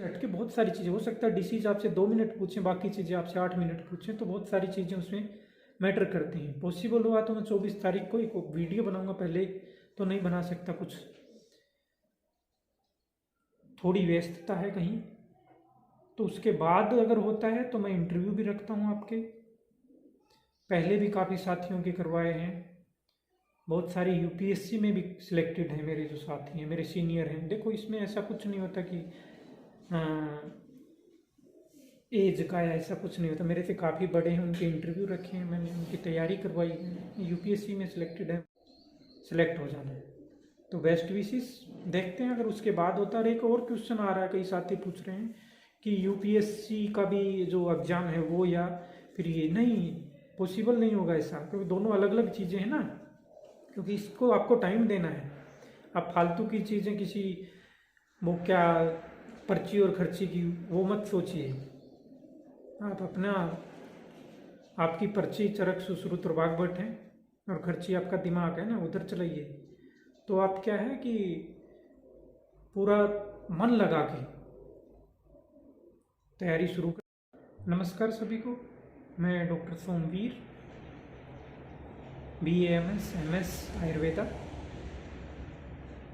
हट के बहुत सारी चीज़ें हो सकता है डिसीज आपसे 2 मिनट पूछें, बाकी चीज़ें आपसे 8 मिनट पूछें, तो बहुत सारी चीज़ें उसमें मैटर करती हैं। पॉसिबल हुआ तो मैं 24 तारीख को एक वीडियो बनाऊंगा, पहले तो नहीं बना सकता, कुछ थोड़ी व्यस्तता है कहीं, तो उसके बाद अगर होता है तो मैं इंटरव्यू भी रखता हूँ आपके। पहले भी काफ़ी साथियों के करवाए हैं, बहुत सारे यूपीएससी में भी सिलेक्टेड हैं मेरे जो साथी हैं, मेरे सीनियर हैं। देखो इसमें ऐसा कुछ नहीं होता कि एज का या ऐसा कुछ नहीं होता, मेरे से काफ़ी बड़े हैं, उनके इंटरव्यू रखे हैं मैंने, उनकी तैयारी करवाई है, यूपीएससी में सिलेक्टेड है, सिलेक्ट हो जाना है। तो बेस्ट विशेस, देखते हैं अगर उसके बाद होता है। एक और क्वेश्चन आ रहा है, कई साथी पूछ रहे हैं कि यूपीएससी का भी जो एग्ज़ाम है वो या फिर ये, नहीं पॉसिबल नहीं होगा ऐसा, क्योंकि दोनों अलग अलग चीज़ें हैं ना, क्योंकि इसको आपको टाइम देना है। आप फालतू की चीज़ें किसी वो क्या पर्ची और खर्ची की वो मत सोचिए। आप अपना, आपकी पर्ची चरक सुश्रुत और बागबट है और खर्ची आपका दिमाग है ना, उधर चलाइए। तो आप क्या है कि पूरा मन लगा के तैयारी शुरू कर। नमस्कार सभी को, मैं doctor Somvir, BAMS MS Ayurveda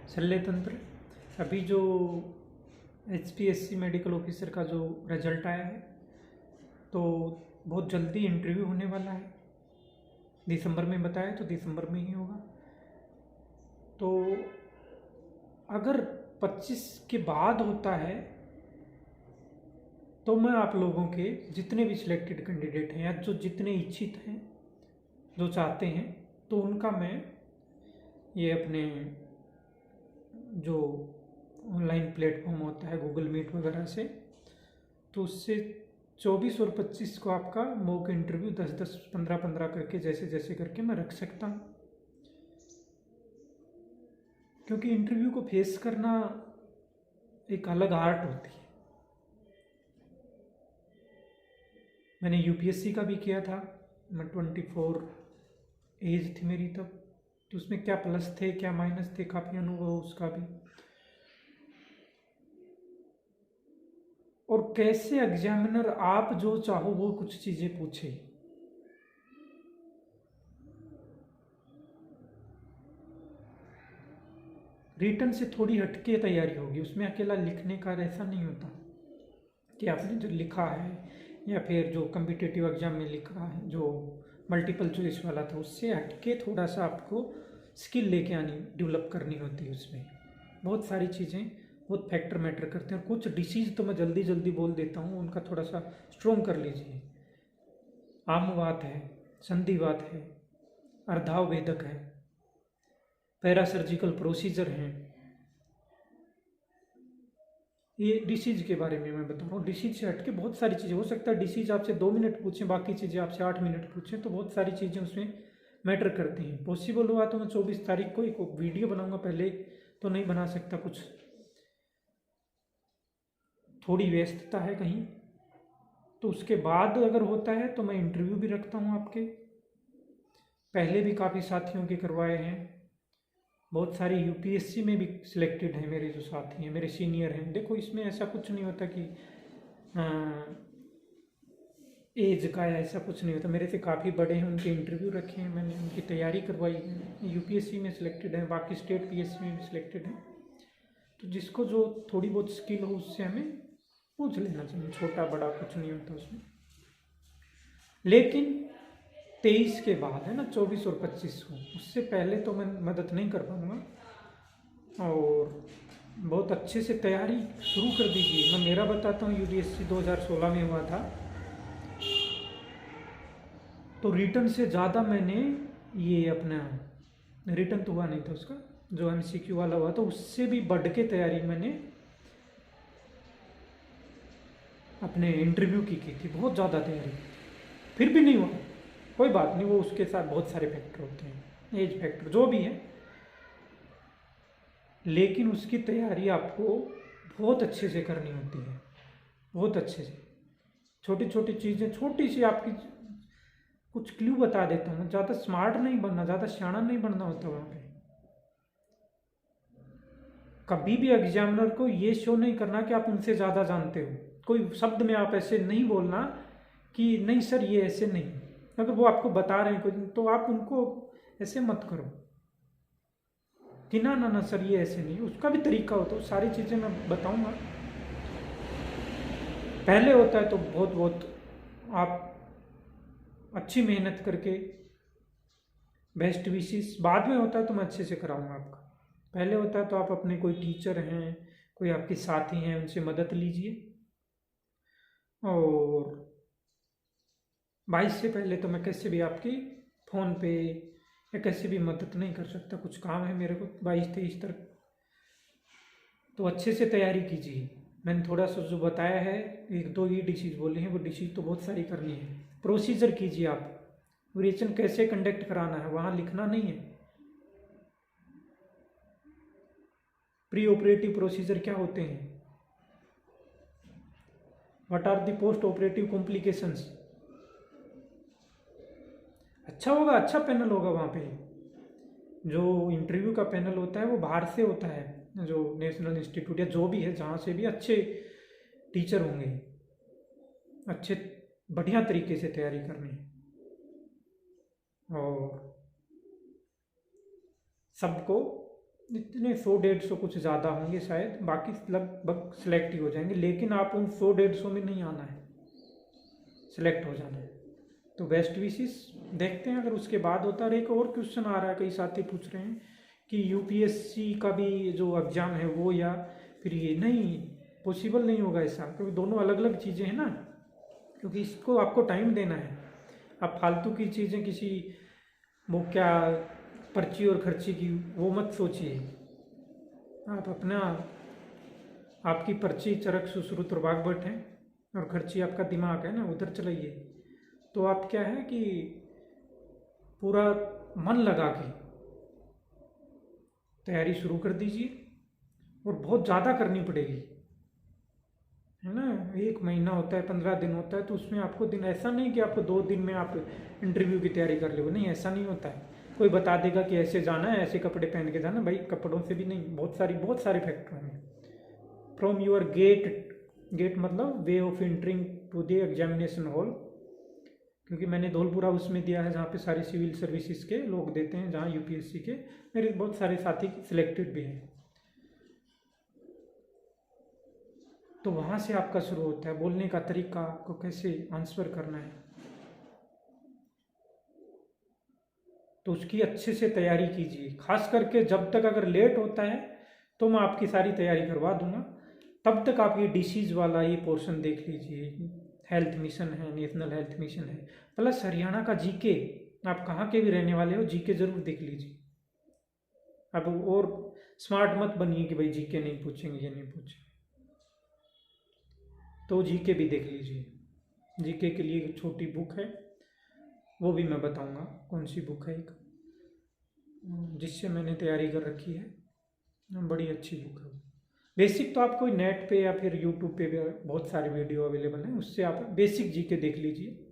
शल्य तंत्र। अभी जो HPSC मेडिकल ऑफिसर का जो रिजल्ट आया है, तो बहुत जल्दी इंटरव्यू होने वाला है। दिसंबर में बताया तो दिसंबर में ही होगा। तो अगर 25 के बाद होता है तो मैं आप लोगों के जितने भी सिलेक्टेड कैंडिडेट हैं या जो जितने इच्छित हैं, जो चाहते हैं, तो उनका मैं ये अपने जो ऑनलाइन प्लेटफॉर्म होता है गूगल मीट वगैरह से, तो उससे 24 और 25 को आपका मॉक इंटरव्यू 10-10, 15-15 करके जैसे जैसे करके मैं रख सकता हूँ। क्योंकि इंटरव्यू को फेस करना एक अलग आर्ट होती है। मैंने यूपीएससी का भी किया था, मैं 24 एज थी मेरी तब, तो उसमें क्या प्लस थे क्या माइनस थे, काफ़ी अनुभव उसका भी। और कैसे एग्जामिनर आप जो चाहो वो कुछ चीज़ें पूछे, रिटर्न से थोड़ी हटके तैयारी होगी। उसमें अकेला लिखने का ऐसा नहीं होता कि आपने जो लिखा है या फिर जो कम्पिटिटिव एग्जाम में लिखा है जो मल्टीपल चॉइस वाला था, उससे हटके थोड़ा सा आपको स्किल लेके आनी, डेवलप करनी होती है। उसमें बहुत सारी चीज़ें, बहुत फैक्टर मैटर करते हैं। और कुछ डिसीज तो मैं जल्दी जल्दी बोल देता हूँ, उनका थोड़ा सा स्ट्रोंग कर लीजिए। आमवात है, संधिवात है, अर्धावभेदक है, पैरासर्जिकल प्रोसीजर हैं। ये डिसीज के बारे में मैं बता रहा हूँ। डिसीज से हटके बहुत सारी चीज़ें हो सकता है डिसीज आपसे 2 मिनट पूछें, बाकी चीज़ें आपसे 8 मिनट पूछें, तो बहुत सारी चीज़ें उसमें मैटर करती हैं। पॉसिबल हुआ तो मैं 24 तारीख को एक वीडियो बनाऊंगा, पहले तो नहीं बना सकता, कुछ थोड़ी व्यस्तता है कहीं, तो उसके बाद अगर होता है तो मैं इंटरव्यू भी रखता हूँ आपके। पहले भी काफ़ी साथियों के करवाए हैं, बहुत सारे यूपीएससी में भी सिलेक्टेड हैं मेरे जो साथी हैं, मेरे सीनियर हैं। देखो इसमें ऐसा कुछ नहीं होता कि एज का या ऐसा कुछ नहीं होता, मेरे से काफ़ी बड़े हैं, उनके इंटरव्यू रखे हैं मैंने, उनकी तैयारी करवाई है, यूपीएससी में सिलेक्टेड हैं, बाकी स्टेट पीएससी में भी सिलेक्टेड हैं। तो जिसको जो थोड़ी बहुत स्किल हो उससे हमें पूछ लेना चाहिए, छोटा बड़ा कुछ नहीं होता उसमें। लेकिन 23 के बाद है ना, 24 और 25 को, उससे पहले तो मैं मदद नहीं कर पाऊँगा। और बहुत अच्छे से तैयारी शुरू कर दीजिए। मैं मेरा बताता हूँ, यूपीएससी 2016 में हुआ था, तो रिटर्न से ज़्यादा मैंने ये अपना, रिटर्न तो हुआ नहीं था उसका, जो MCQ वाला हुआ था उससे भी बढ़ के तैयारी मैंने अपने इंटरव्यू की थी, बहुत ज़्यादा तैयारी। फिर भी नहीं हुआ, कोई बात नहीं, वो उसके साथ बहुत सारे फैक्टर होते हैं, एज फैक्टर जो भी है, लेकिन उसकी तैयारी आपको बहुत अच्छे से करनी होती है, बहुत अच्छे से। छोटी छोटी चीज़ें, छोटी सी आपकी कुछ क्लू बता देता हूँ, ज़्यादा स्मार्ट नहीं बनना, ज़्यादा सियाना नहीं बनना होता वहाँ पे। कभी भी एग्जामिनर को ये शो नहीं करना कि आप उनसे ज़्यादा जानते हो। कोई शब्द में आप ऐसे नहीं बोलना कि नहीं सर ये ऐसे नहीं। अगर वो आपको बता रहे हैं कुछ तो आप उनको ऐसे मत करो कि ना ना ना सर ये ऐसे नहीं। उसका भी तरीका होता है, सारी चीज़ें मैं बताऊंगा। पहले होता है तो बहुत बहुत आप अच्छी मेहनत करके बेस्ट विशेस, बाद में होता है तो मैं अच्छे से कराऊंगा आपका। पहले होता है तो आप अपने कोई टीचर हैं, कोई आपके साथी हैं, उनसे मदद लीजिए। और 22 से पहले तो मैं कैसे भी आपकी फ़ोन पे या कैसे भी मदद नहीं कर सकता, कुछ काम है मेरे को 22-23 तक। तो अच्छे से तैयारी कीजिए। मैंने थोड़ा सा जो बताया है, 1-2 ही डिशेज बोले हैं, वो डिशेज तो बहुत सारी करनी है। प्रोसीजर कीजिए आप, रिएक्शन कैसे कंडक्ट कराना है वहाँ लिखना नहीं है। प्री ऑपरेटिव प्रोसीजर क्या होते हैं, what are the post operative complications. अच्छा होगा, अच्छा पैनल होगा वहाँ पे। जो इंटरव्यू का पैनल होता है वो बाहर से होता है, जो नेशनल इंस्टीट्यूट या जो भी है, जहाँ से भी अच्छे टीचर होंगे, अच्छे बढ़िया तरीके से तैयारी करनी है। और सबको इतने 100-150 कुछ ज़्यादा होंगे शायद, बाकी लगभग सिलेक्ट ही हो जाएंगे। लेकिन आप उन 100-150 में नहीं आना है, सिलेक्ट हो जाना है। तो बेस्ट विशेस देखते हैं अगर उसके बाद होता है। एक और क्वेश्चन आ रहा है, कई साथी पूछ रहे हैं कि यूपीएससी का भी जो एग्ज़ाम है वो या फिर ये, नहीं पॉसिबल नहीं होगा ऐसा, क्योंकि दोनों अलग अलग चीज़ें हैं ना। क्योंकि इसको आपको टाइम देना है। आप फालतू की चीज़ें किसी वो क्या पर्ची और खर्ची की वो मत सोचिए। आप अपना, आपकी पर्ची चरक सुश्रुत और वाग्भट है और खर्ची आपका दिमाग है ना, उधर चलाइए। तो आप क्या है कि पूरा मन लगा के तैयारी शुरू कर दीजिए। और बहुत ज़्यादा करनी पड़ेगी, है ना। 1 महीना होता है, 15 दिन होता है, तो उसमें आपको दिन, ऐसा नहीं कि आपको 2 दिन में आप इंटरव्यू की तैयारी कर लोगे, नहीं ऐसा नहीं होता है। कोई बता देगा कि ऐसे जाना है, ऐसे कपड़े पहन के जाना, भाई कपड़ों से भी नहीं, बहुत सारे फैक्टर होंगे। फ्रॉम यूर गेट मतलब way of entering to the examination hall, क्योंकि मैंने धौलपुरा उसमें दिया है जहाँ पे सारे सिविल सर्विसेज के लोग देते हैं, जहाँ यूपीएससी के मेरे बहुत सारे साथी सिलेक्टेड भी हैं। तो वहाँ से आपका शुरू होता है बोलने का तरीका, आपको कैसे आंसर करना है। तो उसकी अच्छे से तैयारी कीजिए। खास करके जब तक अगर लेट होता है तो मैं आपकी सारी तैयारी करवा दूंगा, तब तक आप ये डिसीज वाला ये पोर्शन देख लीजिए। हेल्थ मिशन है, नेशनल हेल्थ मिशन है, प्लस हरियाणा का जीके, आप कहाँ के भी रहने वाले हो जीके जरूर देख लीजिए। अब और स्मार्ट मत बनिए कि भाई जीके नहीं पूछेंगे, ये नहीं पूछेंगे, तो जीके भी देख लीजिए। जीके के लिए एक छोटी बुक है, वो भी मैं बताऊंगा कौन सी बुक है, एक जिससे मैंने तैयारी कर रखी है, बड़ी अच्छी बुक है। बेसिक तो आप कोई नेट पे या फिर यूट्यूब पे भी बहुत सारे वीडियो अवेलेबल हैं, उससे आप बेसिक जीके देख लीजिए।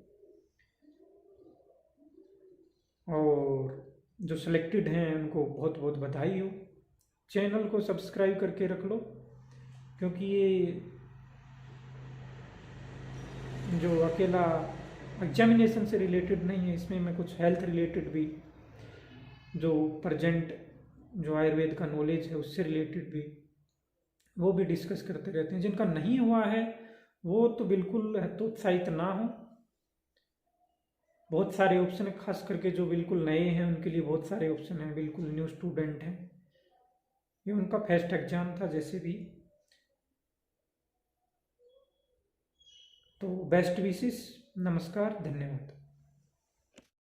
और जो सिलेक्टेड हैं उनको बहुत बहुत बधाई हो। चैनल को सब्सक्राइब करके रख लो, क्योंकि ये जो अकेला एग्जामिनेशन से रिलेटेड नहीं है, इसमें मैं कुछ हेल्थ रिलेटेड भी, जो प्रेजेंट जो आयुर्वेद का नॉलेज है उससे रिलेटेड भी, वो भी डिस्कस करते रहते हैं। जिनका नहीं हुआ है वो तो बिल्कुल हतोत्साहित ना हो। बहुत सारे ऑप्शन है, खास करके जो बिल्कुल नए हैं उनके लिए बहुत सारे ऑप्शन हैं, बिल्कुल न्यू स्टूडेंट हैं, ये उनका फर्स्ट एग्जाम था जैसे भी। तो बेस्ट विशेस, नमस्कार, धन्यवाद।